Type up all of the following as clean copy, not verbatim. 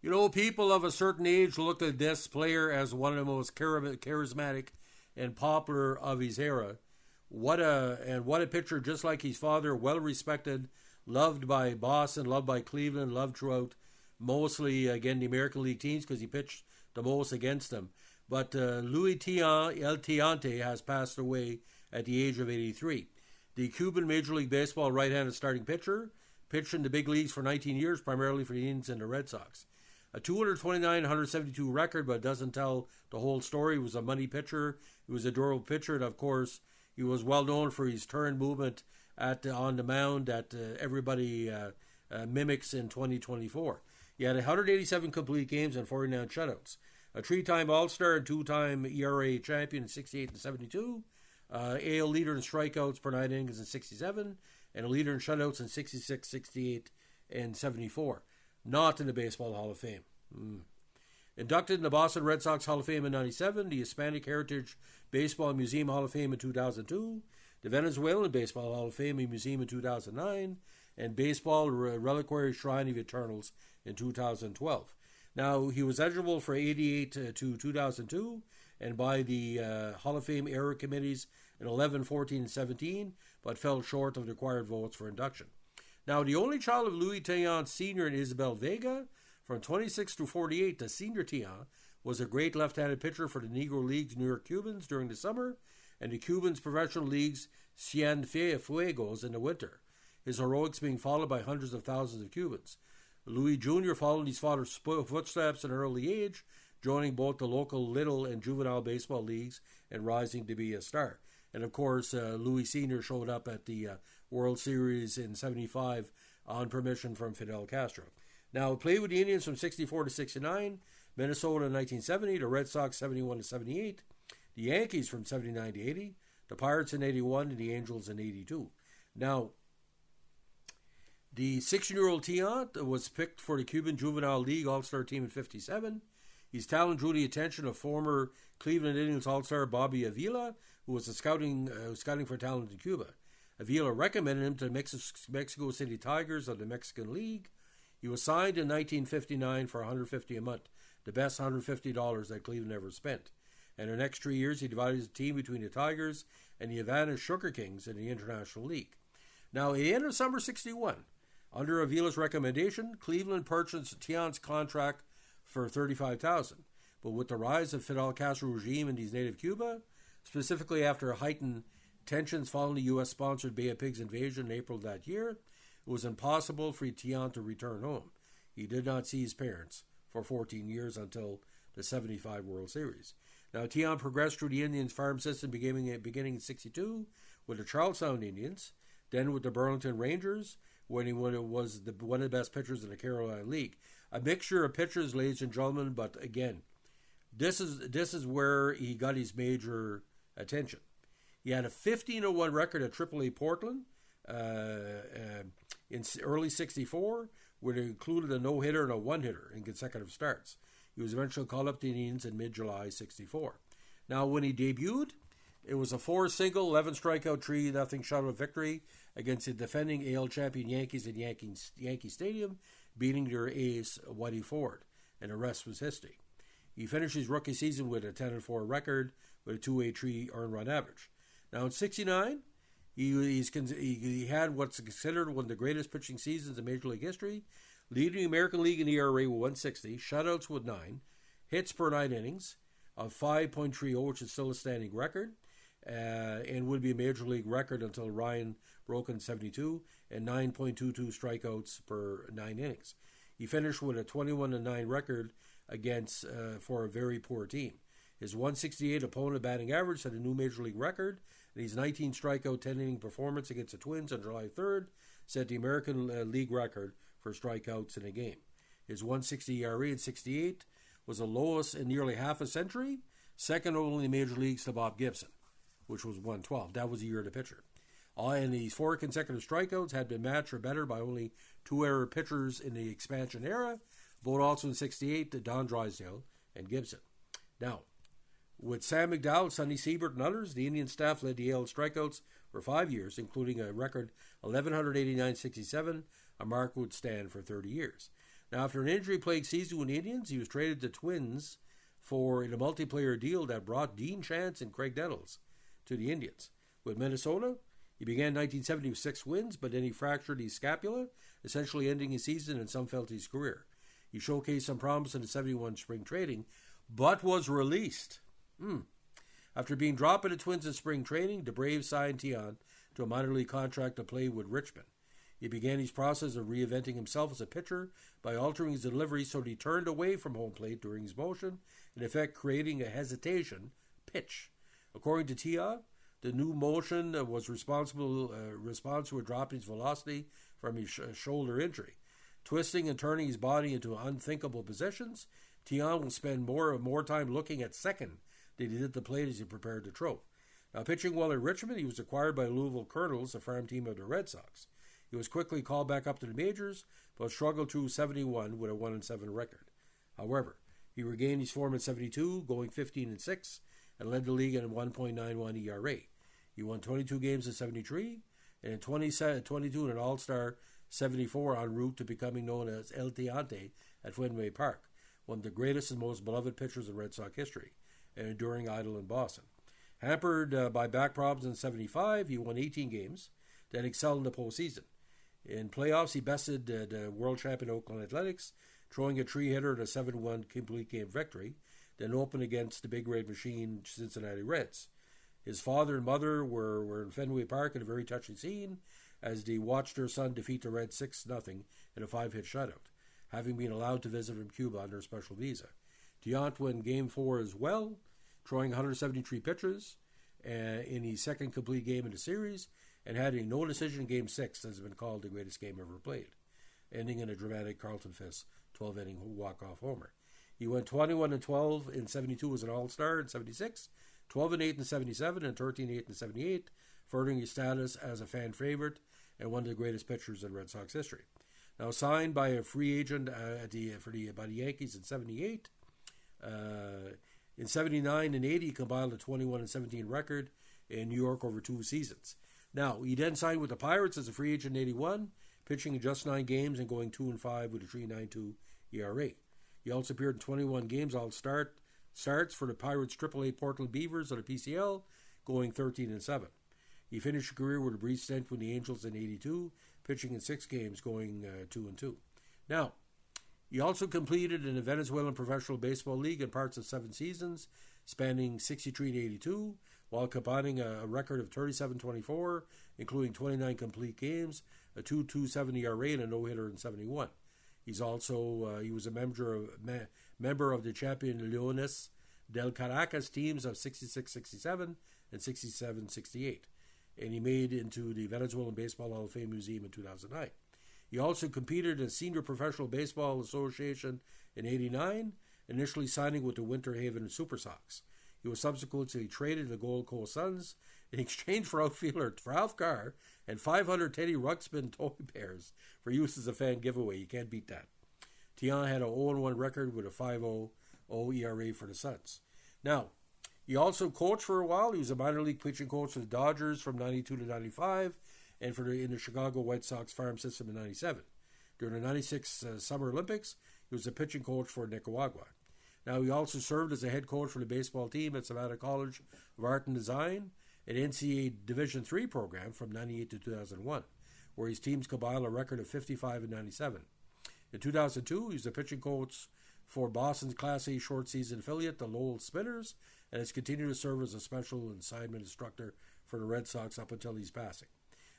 You know, people of a certain age looked at this player as one of the most charismatic and popular of his era. What a pitcher, just like his father, well respected, loved by Boston, loved by Cleveland, loved throughout mostly, again, the American League teams because he pitched the most against them. But Louis Tiant, El Tiante, has passed away at the age of 83. The Cuban Major League Baseball right-handed starting pitcher, pitched in the big leagues for 19 years, primarily for the Indians and the Red Sox. A 229, 172 record, but doesn't tell the whole story. He was a money pitcher. He was a durable pitcher, and of course, he was well known for his turn movement on the mound that everybody mimics in 2024. He had 187 complete games and 49 shutouts. A three-time All-Star and two-time ERA champion in 68 and 72. AL leader in strikeouts per 9 innings in 67. And a leader in shutouts in 66, 68, and 74. Not in the Baseball Hall of Fame. Inducted in the Boston Red Sox Hall of Fame in 97, the Hispanic Heritage Baseball Museum Hall of Fame in 2002, the Venezuelan Baseball Hall of Fame and Museum in 2009, and Baseball Reliquary Shrine of Eternals in 2012. Now, he was eligible for 88 to 2002, and by the Hall of Fame era committees in 11, 14, and 17, but fell short of the required votes for induction. Now, the only child of Louis Tiant Sr. and Isabel Vega, from 26 to 48, the senior Tiant was a great left-handed pitcher for the Negro League's New York Cubans during the summer and the Cubans' professional leagues Cienfuegos in the winter, his heroics being followed by hundreds of thousands of Cubans. Louis Jr. followed his father's footsteps at an early age, joining both the local little and juvenile baseball leagues and rising to be a star. And of course, Louis Sr. showed up at the World Series in 75 on permission from Fidel Castro. Now, played with the Indians from 64 to 69, Minnesota in 1970, the Red Sox 71 to 78, the Yankees from 79 to 80, the Pirates in 81, and the Angels in 82. Now, the 16-year-old Tiant was picked for the Cuban Juvenile League All-Star team in 57. His talent drew the attention of former Cleveland Indians All-Star Bobby Avila, who was scouting for talent in Cuba. Avila recommended him to the Mexico City Tigers of the Mexican League. He was signed in 1959 for $150 a month, the best $150 that Cleveland ever spent. And the next 3 years, he divided his team between the Tigers and the Havana Sugar Kings in the International League. Now, at the end of summer 61, under Avila's recommendation, Cleveland purchased Tiant's contract for $35,000. But with the rise of Fidel Castro regime in his native Cuba, specifically after heightened tensions following the U.S.-sponsored Bay of Pigs invasion in April of that year, it was impossible for Tiant to return home. He did not see his parents for 14 years until the 75 World Series. Now, Tiant progressed through the Indians farm system beginning in 62 with the Charlestown Indians, then with the Burlington Rangers, when he was one of the best pitchers in the Carolina League. A mixture of pitchers, ladies and gentlemen, but again, this is where he got his major attention. He had a 15-1 record at AAA Portland in early 64, where it included a no-hitter and a one-hitter in consecutive starts. He was eventually called up to the Indians in mid-July 64. Now, when he debuted, it was a 4-single, 11 strikeout, 3-0 shutout victory against the defending AL champion Yankees at Yankee Stadium, beating their ace, Whitey Ford, and the rest was history. He finished his rookie season with a 10-4 record with a 2.83 earned run average. Now, in 69, he had what's considered one of the greatest pitching seasons in Major League history, leading the American League in ERA with 160, shutouts with 9, hits per 9 innings of 5.30, which is still a standing record, and would be a Major League record until Ryan broke in 72, and 9.22 strikeouts per 9 innings. He finished with a 21-9 record against for a very poor team. His 168 opponent batting average set a new Major League record, and his 19 strikeout 10-inning performance against the Twins on July 3rd set the American League record for strikeouts in a game. His 160 ERA in 68 was the lowest in nearly half a century, second only in the Major Leagues to Bob Gibson, which was 112. That was the year of the pitcher. And these 4 consecutive strikeouts had been matched or better by only 2 other pitchers in the expansion era, both also in 68, Don Drysdale and Gibson. Now, with Sam McDowell, Sonny Siebert, and others, the Indian staff led the AL strikeouts for 5 years, including a record 1,189.67, a mark would stand for 30 years. Now, after an injury-plagued season with the Indians, he was traded to Twins in a multiplayer deal that brought Dean Chance and Craig Nettles to the Indians. With Minnesota, he began 1970 with 6 wins, but then he fractured his scapula, essentially ending his season and some felt his career. He showcased some promise in the 71 spring trading, but was released. After being dropped by the Twins in spring training, the Braves signed Tiant to a minor league contract to play with Richmond. He began his process of reinventing himself as a pitcher by altering his delivery so that he turned away from home plate during his motion, in effect creating a hesitation pitch. According to Tiant, the new motion was response to a drop in his velocity from his shoulder injury. Twisting and turning his body into unthinkable positions, Tiant will spend more time looking at second than he did the plate as he prepared to throw. Now, pitching well at Richmond, he was acquired by Louisville Colonels, a farm team of the Red Sox. He was quickly called back up to the majors, but struggled through 71 with a 1-7 record. However, he regained his form in 72, going 15-6, and led the league in a 1.91 ERA. He won 22 games in 73, and in 22 in an All-Star 74 en route to becoming known as El Tiante at Fenway Park, one of the greatest and most beloved pitchers in Red Sox history, an enduring idol in Boston. Hampered by back problems in 75, he won 18 games, then excelled in the postseason. In playoffs, he bested the world champion Oakland Athletics, throwing a three-hitter in a 7-1 complete game victory, then opened against the Big Red Machine Cincinnati Reds. His father and mother were in Fenway Park in a very touching scene as they watched their son defeat the Reds 6-0 in a 5-hit shutout, having been allowed to visit from Cuba under a special visa. Tiant won Game 4 as well, throwing 173 pitches in his second complete game in the series, and had a no-decision Game 6 that has been called the greatest game ever played, ending in a dramatic Carlton Fisk 12-inning walk-off homer. He went 21-12 in 72 as an All-Star in 76, 12-8 in 77, and 13-8 in 78, furthering his status as a fan favorite and one of the greatest pitchers in Red Sox history. Now signed by a free agent by the Yankees in 78, in 79 and 80 he compiled a 21-17 record in New York over 2 seasons. Now, he then signed with the Pirates as a free agent in 81, pitching in just 9 games and going 2-5 with a 3.92 ERA. He also appeared in 21 games starts for the Pirates' AAA Portland Beavers of the PCL, going 13-7. He finished his career with a brief stint with the Angels in 82, pitching in 6 games, going 2-2. Now, he also competed in the Venezuelan Professional Baseball League in parts of 7 seasons, spanning 63-82, while combining a record of 37-24, including 29 complete games, a 2.27 ERA, and a no-hitter in 71. He was a member of the champion Leones del Caracas teams of 66-67 and 67-68, and he made into the Venezuelan Baseball Hall of Fame Museum in 2009. He also competed in Senior Professional Baseball Association in 89, initially signing with the Winter Haven Super Sox. He was subsequently traded to the Gold Coast Suns in exchange for outfielder Ralph Carr and 500 Teddy Ruxpin toy bears for use as a fan giveaway. You can't beat that. Tiant had an 0-1 record with a 5.00 ERA for the Suns. Now, he also coached for a while. He was a minor league pitching coach for the Dodgers from 92 to 95 and in the Chicago White Sox farm system in 97. During the 96 Summer Olympics, he was a pitching coach for Nicaragua. Now, he also served as a head coach for the baseball team at Savannah College of Art and Design, an NCAA Division III program from 98 to 2001, where his teams compiled a record of 55-97. In 2002, he was a pitching coach for Boston's Class A short season affiliate, the Lowell Spinners, and has continued to serve as a special assignment instructor for the Red Sox up until his passing.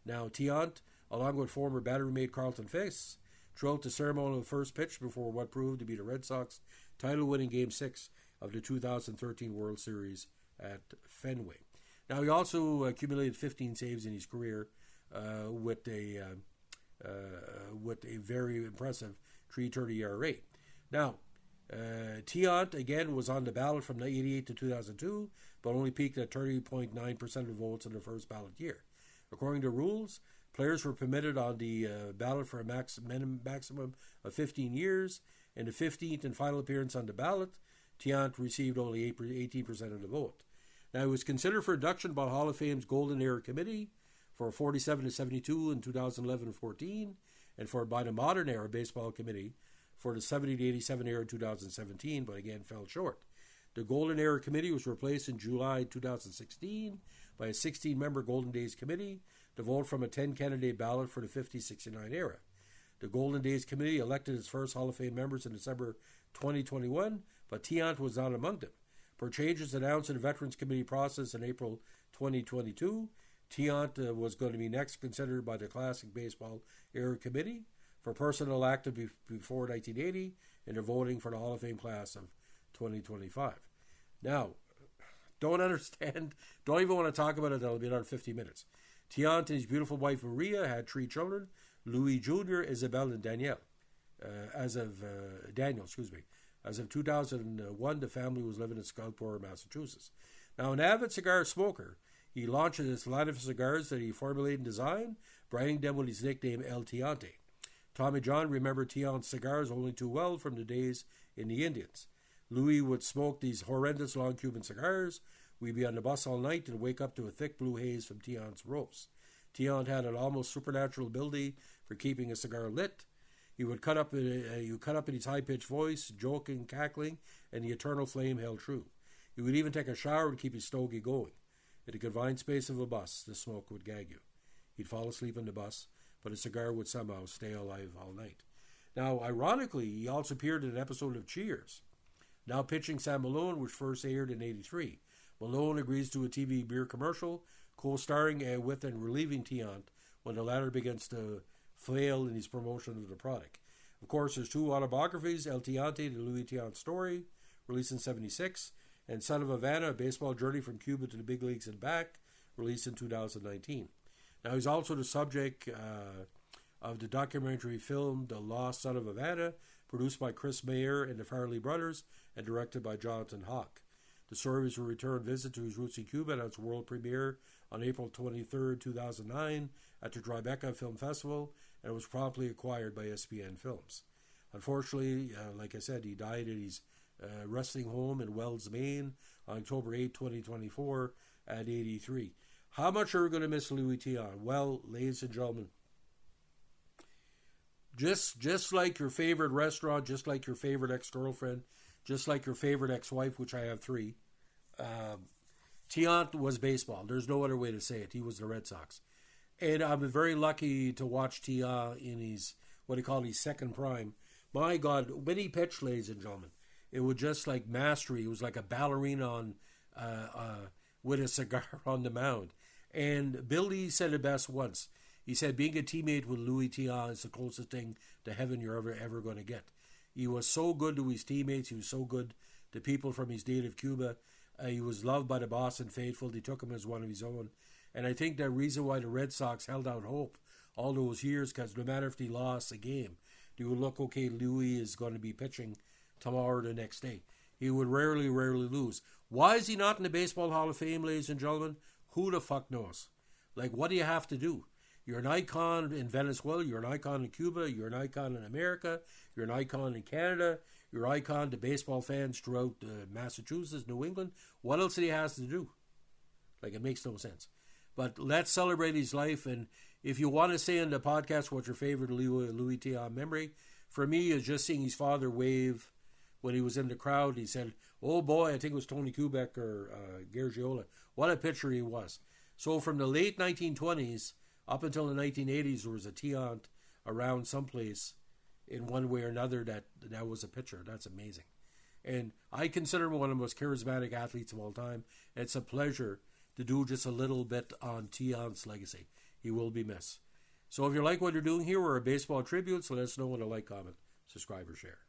Now, Tiant, along with former battery mate Carlton Fisk, threw out the ceremonial first pitch before what proved to be the Red Sox title-winning Game 6 of the 2013 World Series at Fenway. Now, he also accumulated 15 saves in his career with a very impressive 3.30 ERA. Now, Tiant, again, was on the ballot from 1988 to 2002, but only peaked at 30.9% of votes in the first ballot year. According to rules, players were permitted on the ballot for a maximum of 15 years. In the 15th and final appearance on the ballot, Tiant received only 18% of the vote. Now, he was considered for induction by Hall of Fame's Golden Era Committee for 47-72 in 2011-14, and by the Modern Era Baseball Committee for the 70 to 87 era in 2017, but again fell short. The Golden Era Committee was replaced in July 2016 by a 16-member Golden Days Committee to vote from a 10-candidate ballot for the 50-69 era. The Golden Days Committee elected its first Hall of Fame members in December 2021, but Tiant was not among them. Per changes announced in the Veterans Committee process in April 2022, Tiant was going to be next considered by the Classic Baseball Era Committee for personnel active before 1980, and they're voting for the Hall of Fame class of 2025. Now, don't even want to talk about it. That'll be another 50 minutes. Tiant and his beautiful wife Maria had 3 children, Louis Jr., Isabel, and Daniel. As of 2001, the family was living in Scottsboro, Massachusetts. Now, an avid cigar smoker, he launched his line of cigars that he formulated and designed, branding them with his nickname El Tiante. Tommy John remembered Tiant's cigars only too well from the days in the Indians. Louis would smoke these horrendous long Cuban cigars. We'd be on the bus all night and wake up to a thick blue haze from Tiant's ropes. Tiant had an almost supernatural ability for keeping a cigar lit. He would cut up in his high-pitched voice, joking, cackling, and the eternal flame held true. He would even take a shower to keep his stogie going. In the confined space of a bus, the smoke would gag you. He'd fall asleep in the bus, but his cigar would somehow stay alive all night. Now, ironically, he also appeared in an episode of Cheers, now pitching Sam Malone, which first aired in '83. Malone agrees to a TV beer commercial, co-starring with and relieving Tiant when the latter begins to fail in his promotion of the product. Of course, there's 2 autobiographies, El Tiante, the Louis Tiant story, released in '76, and Son of Havana, a baseball journey from Cuba to the big leagues and back, released in 2019. Now, he's also the subject of the documentary film The Lost Son of Havana, produced by Chris Mayer and the Farley brothers, and directed by Jonathan Hawk. The story was a return visit to his roots in Cuba and its world premiere on April 23, 2009 at the Tribeca Film Festival, and it was promptly acquired by SPN Films. Unfortunately, like I said, he died at his resting home in Wells, Maine on October 8, 2024 at 83. How much are we going to miss Louis Tiant? Well, ladies and gentlemen, just like your favorite restaurant, just like your favorite ex-girlfriend, just like your favorite ex-wife, which I have 3, Tiant was baseball. There's no other way to say it. He was the Red Sox. And I'm very lucky to watch Tiant in his, his second prime. My God, when he pitched, ladies and gentlemen, it was just like mastery. It was like a ballerina with a cigar on the mound. And Billy said it best once. He said, being a teammate with Louis Tiant is the closest thing to heaven you're ever going to get. He was so good to his teammates. He was so good to people from his native Cuba. He was loved by the Boston Faithful. They took him as one of his own. And I think the reason why the Red Sox held out hope all those years, because no matter if they lost a game, they would look, okay, Louis is going to be pitching tomorrow or the next day. He would rarely lose. Why is he not in the Baseball Hall of Fame, ladies and gentlemen? Who the fuck knows? Like, what do you have to do? You're an icon in Venezuela. You're an icon in Cuba. You're an icon in America. You're an icon in Canada. You're an icon to baseball fans throughout Massachusetts, New England. What else do he have to do? Like, it makes no sense. But let's celebrate his life. And if you want to say in the podcast what's your favorite Louis Tiant memory, for me, is just seeing his father wave when he was in the crowd. He said, oh boy, I think it was Tony Kubek or Gargiola. What a pitcher he was. So from the late 1920s up until the 1980s, there was a Tiant around someplace in one way or another that was a pitcher. That's amazing. And I consider him one of the most charismatic athletes of all time. It's a pleasure to do just a little bit on Tiant's legacy. He will be missed. So if you like what you're doing here, we're a baseball tribute, so let us know in a like, comment, subscribe, or share.